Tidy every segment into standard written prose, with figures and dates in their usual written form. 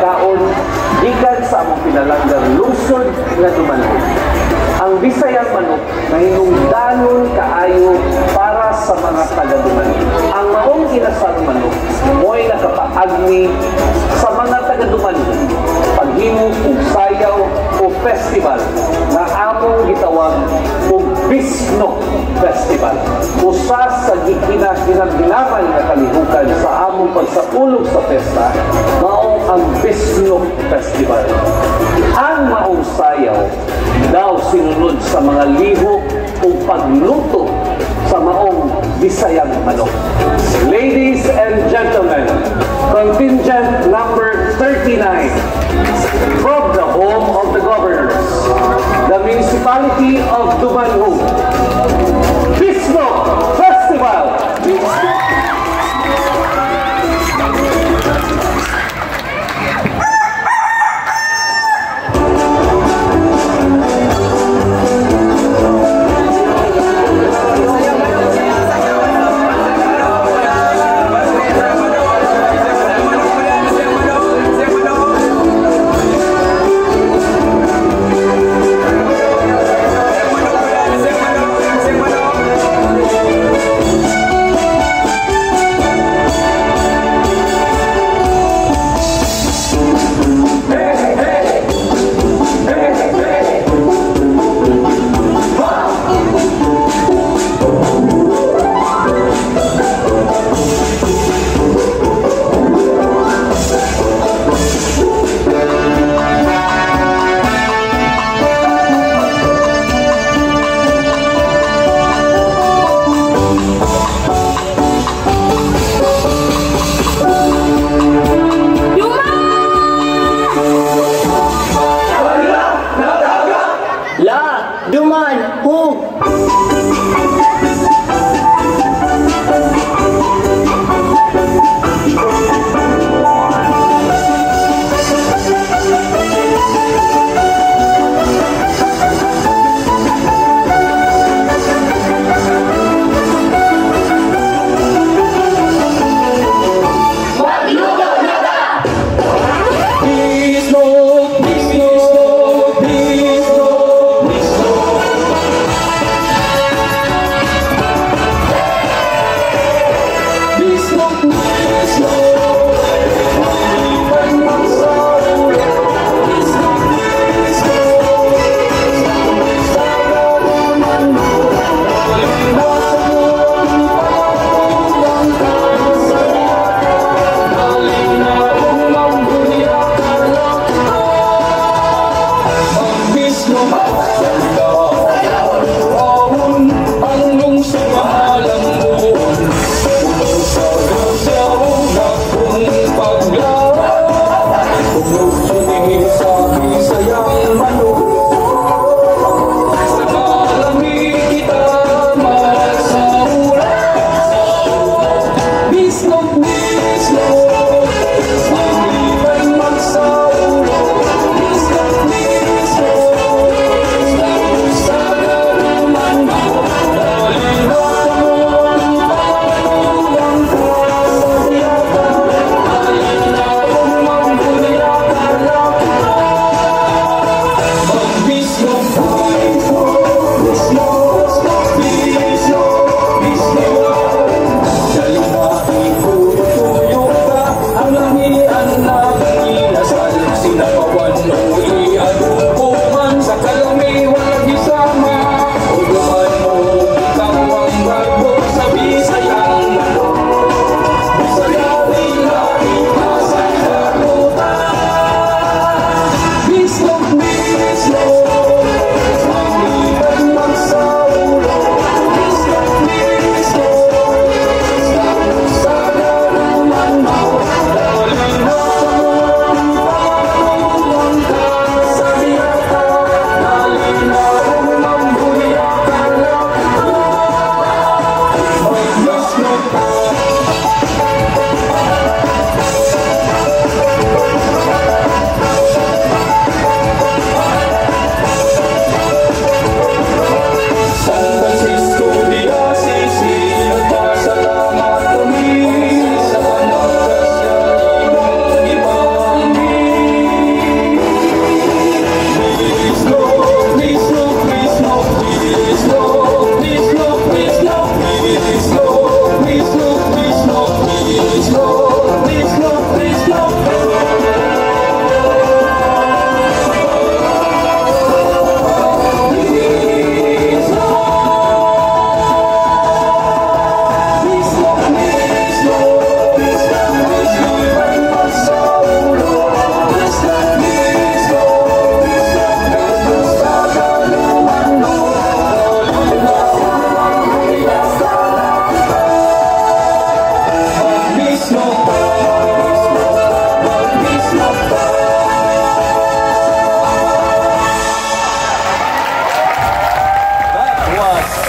pagkaon gikan sa among pinalanggang lungsod nga Dumanhog. Ang Bisayang manok na hinungdanon kaayo para sa mga taga-Dumanhog. Ang maong inasang manok mo'y nakapaagni sa mga taga-Dumanhog paghimo og sayaw o festival na among gitawag og Bisno Festival. Usa sa gikinahanglaman nga kalihukan sa among pagsaulog sa pesta mao ang Bisno Festival. Ang maong sayaw daw sinunod sa mga lihok o pagluto sa maong Bisayang manok. Ladies and gentlemen, contingent number 39 from the home of the governors, the municipality of Dumanhog, Bisno Festival.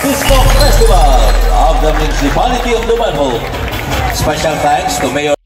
Disco Festival of the Municipality of Dumanhog. Special thanks to Mayor